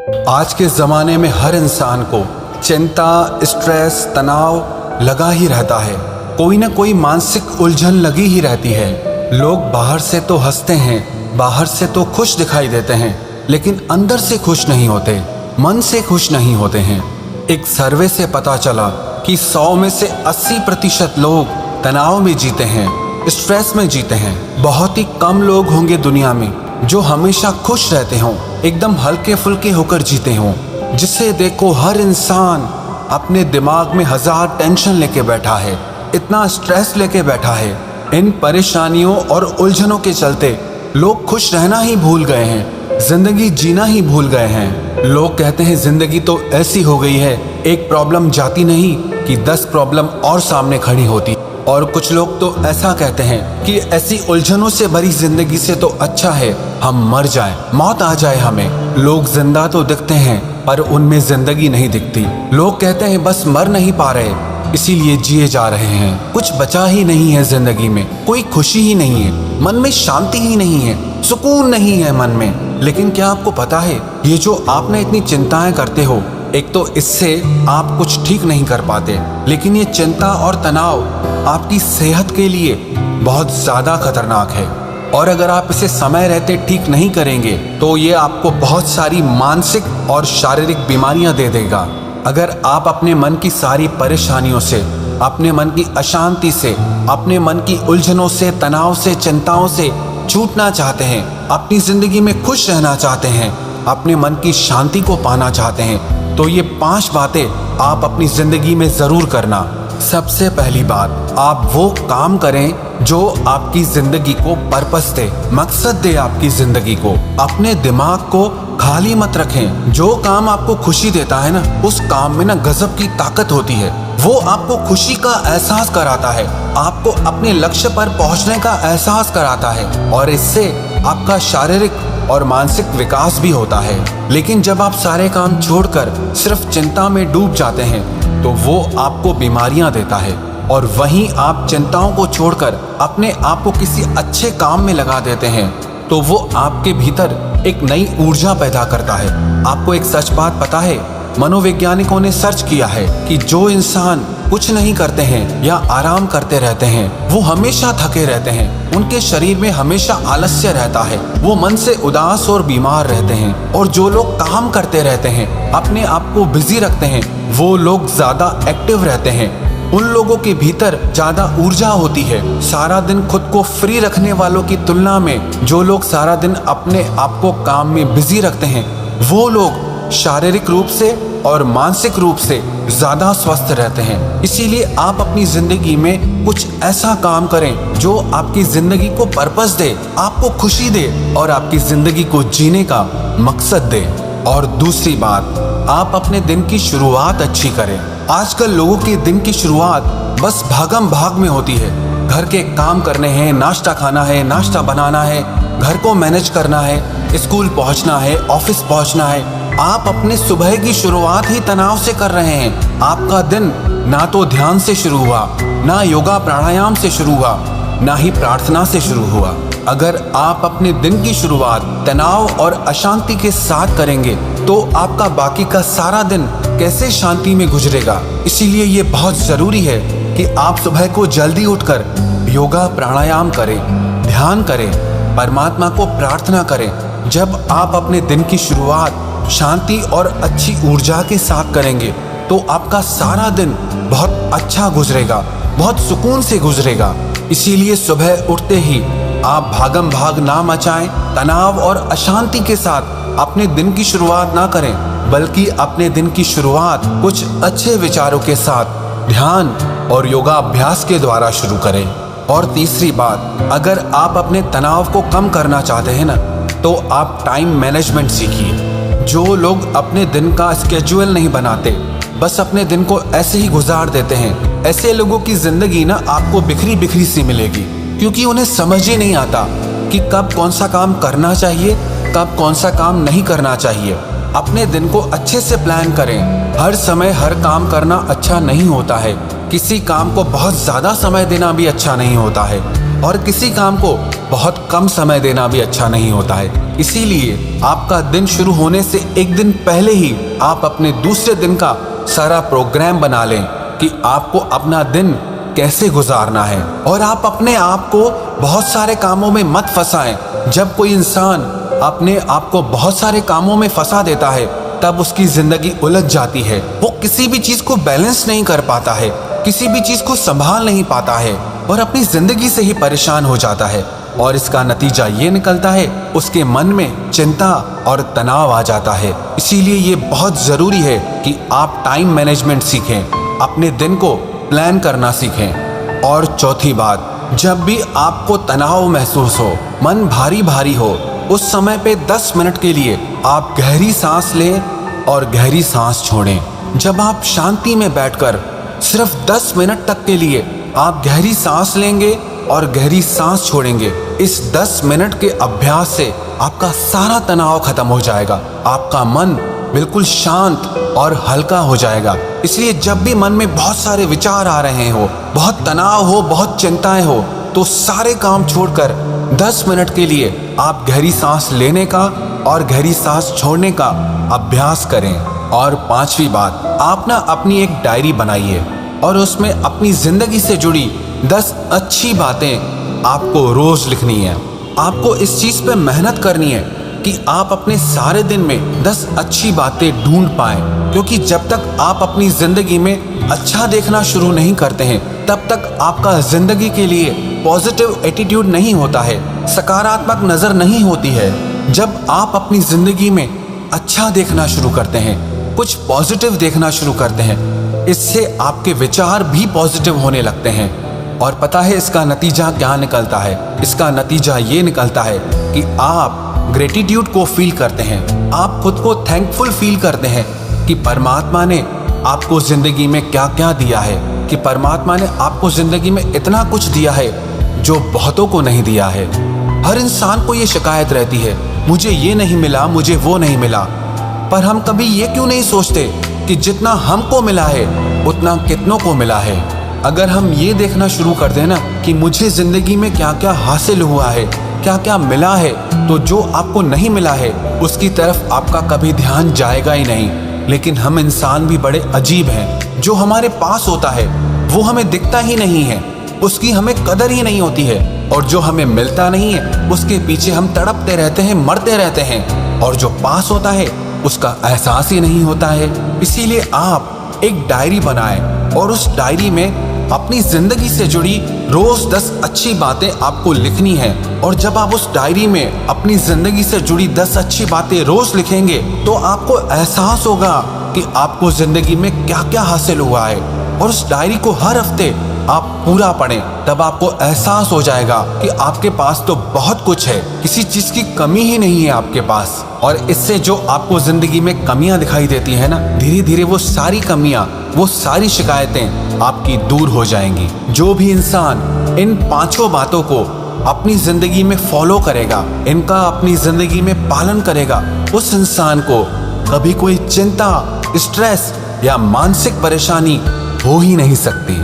आज के ज़माने में हर इंसान को चिंता, स्ट्रेस, तनाव लगा ही रहता है। कोई ना कोई मानसिक उलझन लगी ही रहती है। लोग बाहर से तो हंसते हैं, बाहर से तो खुश दिखाई देते हैं, लेकिन अंदर से खुश नहीं होते, मन से खुश नहीं होते हैं। एक सर्वे से पता चला कि 100 में से 80% लोग तनाव में जीते हैं, स्ट्रेस में जीते हैं। बहुत ही कम लोग होंगे दुनिया में जो हमेशा खुश रहते हों, एकदम हल्के फुल्के होकर जीते हों। जिसे देखो हर इंसान अपने दिमाग में 1000 टेंशन लेके बैठा है, इतना स्ट्रेस लेके बैठा है। इन परेशानियों और उलझनों के चलते लोग खुश रहना ही भूल गए हैं, जिंदगी जीना ही भूल गए हैं। लोग कहते हैं जिंदगी तो ऐसी हो गई है, एक प्रॉब्लम जाती नहीं कि 10 प्रॉब्लम और सामने खड़ी होती। और कुछ लोग तो ऐसा कहते हैं कि ऐसी उलझनों से भरी जिंदगी से तो अच्छा है हम मर जाएं, मौत आ जाए हमें। लोग जिंदा तो दिखते हैं पर उनमें जिंदगी नहीं दिखती। लोग कहते हैं बस मर नहीं पा रहे, इसीलिए जिए जा रहे हैं। कुछ बचा ही नहीं है जिंदगी में, कोई खुशी ही नहीं है, मन में शांति ही नहीं है, सुकून नहीं है मन में। लेकिन क्या आपको पता है, ये जो आपने इतनी चिंताएं करते हो, एक तो इससे आप कुछ ठीक नहीं कर पाते, लेकिन ये चिंता और तनाव आपकी सेहत के लिए बहुत ज़्यादा खतरनाक है। और अगर आप इसे समय रहते ठीक नहीं करेंगे तो ये आपको बहुत सारी मानसिक और शारीरिक बीमारियां दे देगा। अगर आप अपने मन की सारी परेशानियों से, अपने मन की अशांति से, अपने मन की उलझनों से, तनाव से, चिंताओं से छूटना चाहते हैं, अपनी ज़िंदगी में खुश रहना चाहते हैं, अपने मन की शांति को पाना चाहते हैं, तो ये 5 बातें आप अपनी ज़िंदगी में ज़रूर करना। सबसे पहली बात, आप वो काम करें जो आपकी ज़िंदगी को पर्पस दे, मकसद दे आपकी ज़िंदगी को। अपने दिमाग को खाली मत रखें। जो काम आपको खुशी देता है ना, उस काम में ना गजब की ताकत होती है। वो आपको खुशी का एहसास कराता है, आपको अपने लक्ष्य पर पहुंचने का एहसास कराता है, और इससे आपका शारीरिक और मानसिक विकास भी होता है। लेकिन जब आप सारे काम छोड़कर सिर्फ चिंता में डूब जाते हैं तो वो आपको बीमारियां देता है। और वहीं आप चिंताओं को छोड़कर अपने आप को किसी अच्छे काम में लगा देते हैं तो वो आपके भीतर एक नई ऊर्जा पैदा करता है। आपको एक सच बात पता है, मनोवैज्ञानिकों ने सर्च किया है कि जो इंसान कुछ नहीं करते हैं या आराम करते रहते हैं वो हमेशा थके रहते हैं, उनके शरीर में हमेशा आलस्य रहता है, वो मन से उदास और बीमार रहते हैं। और जो लोग काम करते रहते हैं, अपने आप को बिजी रखते हैं, वो लोग ज्यादा एक्टिव रहते हैं। उन लोगों के भीतर ज्यादा ऊर्जा होती है। सारा दिन खुद को फ्री रखने वालों की तुलना में जो लोग सारा दिन अपने आप को काम में बिजी रखते हैं वो लोग शारीरिक रूप से और मानसिक रूप से ज्यादा स्वस्थ रहते हैं। इसीलिए आप अपनी जिंदगी में कुछ ऐसा काम करें जो आपकी जिंदगी को पर्पस दे, आपको खुशी दे और आपकी जिंदगी को जीने का मकसद दे। और दूसरी बात, आप अपने दिन की शुरुआत अच्छी करें। आजकल लोगों के दिन की शुरुआत बस भागम भाग में होती है। घर के काम करने हैं, नाश्ता खाना है, नाश्ता बनाना है, घर को मैनेज करना है, स्कूल पहुंचना है, ऑफिस पहुंचना है। आप अपने सुबह की शुरुआत ही तनाव से कर रहे हैं। आपका दिन ना तो ध्यान से शुरू हुआ, ना योगा प्राणायाम से शुरू हुआ, ना ही प्रार्थना से शुरू हुआ। अगर आप अपने दिन की शुरुआत तनाव और अशांति के साथ करेंगे तो आपका बाकी का सारा दिन कैसे शांति में गुजरेगा। इसीलिए ये बहुत ज़रूरी है कि आप सुबह को जल्दी उठकर योगा प्राणायाम करें, ध्यान करें, परमात्मा को प्रार्थना करें। जब आप अपने दिन की शुरुआत शांति और अच्छी ऊर्जा के साथ करेंगे तो आपका सारा दिन बहुत अच्छा गुजरेगा, बहुत सुकून से गुजरेगा। इसीलिए सुबह उठते ही आप भागम भाग ना मचाएं, तनाव और अशांति के साथ अपने दिन की शुरुआत ना करें, बल्कि अपने दिन की शुरुआत कुछ अच्छे विचारों के साथ ध्यान और योगा अभ्यास के द्वारा शुरू करें। और तीसरी बात, अगर आप अपने तनाव को कम करना चाहते हैं ना, तो आप टाइम मैनेजमेंट सीखिए। जो लोग अपने दिन का स्केड्यूल नहीं बनाते, बस अपने दिन को ऐसे ही गुजार देते हैं, ऐसे लोगों की जिंदगी ना आपको बिखरी बिखरी सी मिलेगी, क्योंकि उन्हें समझ ही नहीं आता कि कब कौन सा काम करना चाहिए, कब कौन सा काम नहीं करना चाहिए। अपने दिन को अच्छे से प्लान करें। हर समय हर काम करना अच्छा नहीं होता है, किसी काम को बहुत ज़्यादा समय देना भी अच्छा नहीं होता है। और किसी काम को बहुत कम समय देना भी अच्छा नहीं होता है। इसीलिए आपका दिन शुरू होने से एक दिन पहले ही आप अपने दूसरे दिन का सारा प्रोग्राम बना लें कि आपको अपना दिन कैसे गुजारना है। और आप अपने आप को बहुत सारे कामों में मत फंसाएं। जब कोई इंसान अपने आप को बहुत सारे कामों में फंसा देता है तब उसकी जिंदगी उलझ जाती है। वो किसी भी चीज को बैलेंस नहीं कर पाता है, किसी भी चीज को संभाल नहीं पाता है और अपनी जिंदगी से ही परेशान हो जाता है। और इसका नतीजा ये निकलता है उसके मन में चिंता और तनाव आ जाता है। इसीलिए ये बहुत जरूरी है कि आप टाइम मैनेजमेंट सीखें, अपने दिन को प्लान करना सीखें। और चौथी बात, जब भी आपको तनाव महसूस हो, मन भारी भारी हो, उस समय पे 10 मिनट के लिए आप गहरी सांस लें और गहरी सांस छोड़ें। जब आप शांति में बैठकर सिर्फ 10 मिनट तक के लिए आप गहरी सांस लेंगे और गहरी सांस छोड़ेंगे, इस 10 मिनट के अभ्यास से आपका सारा तनाव खत्म हो जाएगा। आपका मन बिल्कुल शांत और हल्का हो जाएगा। इसलिए जब भी मन में बहुत सारे विचार आ रहे हो, बहुत तनाव हो, बहुत चिंताएं हो, तो सारे काम छोड़कर 10 मिनट के लिए आप गहरी सांस लेने का और गहरी सांस छोड़ने का अभ्यास करें। और पांचवी बात, आप ना अपनी एक डायरी बनाइए और उसमें अपनी जिंदगी से जुड़ी 10 अच्छी बातें आपको रोज लिखनी है। आपको इस चीज पे मेहनत करनी है कि आप अपने सारे दिन में 10 अच्छी बातें ढूंढ पाएं, क्योंकि जब तक आप अपनी जिंदगी में अच्छा देखना शुरू नहीं करते हैं तब तक आपका जिंदगी के लिए पॉजिटिव एटीट्यूड नहीं होता है, सकारात्मक नजर नहीं होती है। जब आप अपनी जिंदगी में अच्छा देखना शुरू करते हैं, कुछ पॉजिटिव देखना शुरू करते हैं, इससे आपके विचार भी पॉजिटिव होने लगते हैं। और पता है इसका नतीजा क्या निकलता है? इसका नतीजा ये निकलता है कि आप ग्रेटिट्यूड को फील करते हैं, आप खुद को थैंकफुल फील करते हैं कि परमात्मा ने आपको जिंदगी में क्या क्या दिया है, कि परमात्मा ने आपको जिंदगी में इतना कुछ दिया है जो बहुतों को नहीं दिया है। हर इंसान को ये शिकायत रहती है, मुझे ये नहीं मिला, मुझे वो नहीं मिला। पर हम कभी ये क्यों नहीं सोचते कि जितना हमको मिला है उतना कितनों को मिला है। अगर हम ये देखना शुरू कर दें ना कि मुझे जिंदगी में क्या क्या हासिल हुआ है, क्या क्या मिला है, तो जो आपको नहीं मिला है उसकी तरफ आपका कभी ध्यान जाएगा ही नहीं। लेकिन हम इंसान भी बड़े अजीब हैं, जो हमारे पास होता है वो हमें दिखता ही नहीं है, उसकी हमें कदर ही नहीं होती है, और जो हमें मिलता नहीं है उसके पीछे हम तड़पते रहते हैं, मरते रहते हैं, और जो पास होता है उसका एहसास ही नहीं होता है। इसीलिए आप एक डायरी बनाएं और उस डायरी में अपनी जिंदगी से जुड़ी रोज 10 अच्छी बातें आपको लिखनी है। और जब आप उस डायरी में अपनी जिंदगी से जुड़ी 10 अच्छी बातें रोज लिखेंगे तो आपको एहसास होगा कि आपको जिंदगी में क्या क्या हासिल हुआ है। और उस डायरी को हर हफ्ते आप पूरा पढ़ें, तब आपको एहसास हो जाएगा कि आपके पास तो बहुत कुछ है, किसी चीज की कमी ही नहीं है आपके पास। और इससे जो आपको जिंदगी में कमियां दिखाई देती है ना, धीरे धीरे वो सारी कमियां, वो सारी शिकायतें आपकी दूर हो जाएंगी। जो भी इंसान इन 5 बातों को अपनी जिंदगी में फॉलो करेगा, इनका अपनी जिंदगी में पालन करेगा, उस इंसान को कभी कोई चिंता, स्ट्रेस या मानसिक परेशानी हो ही नहीं सकती।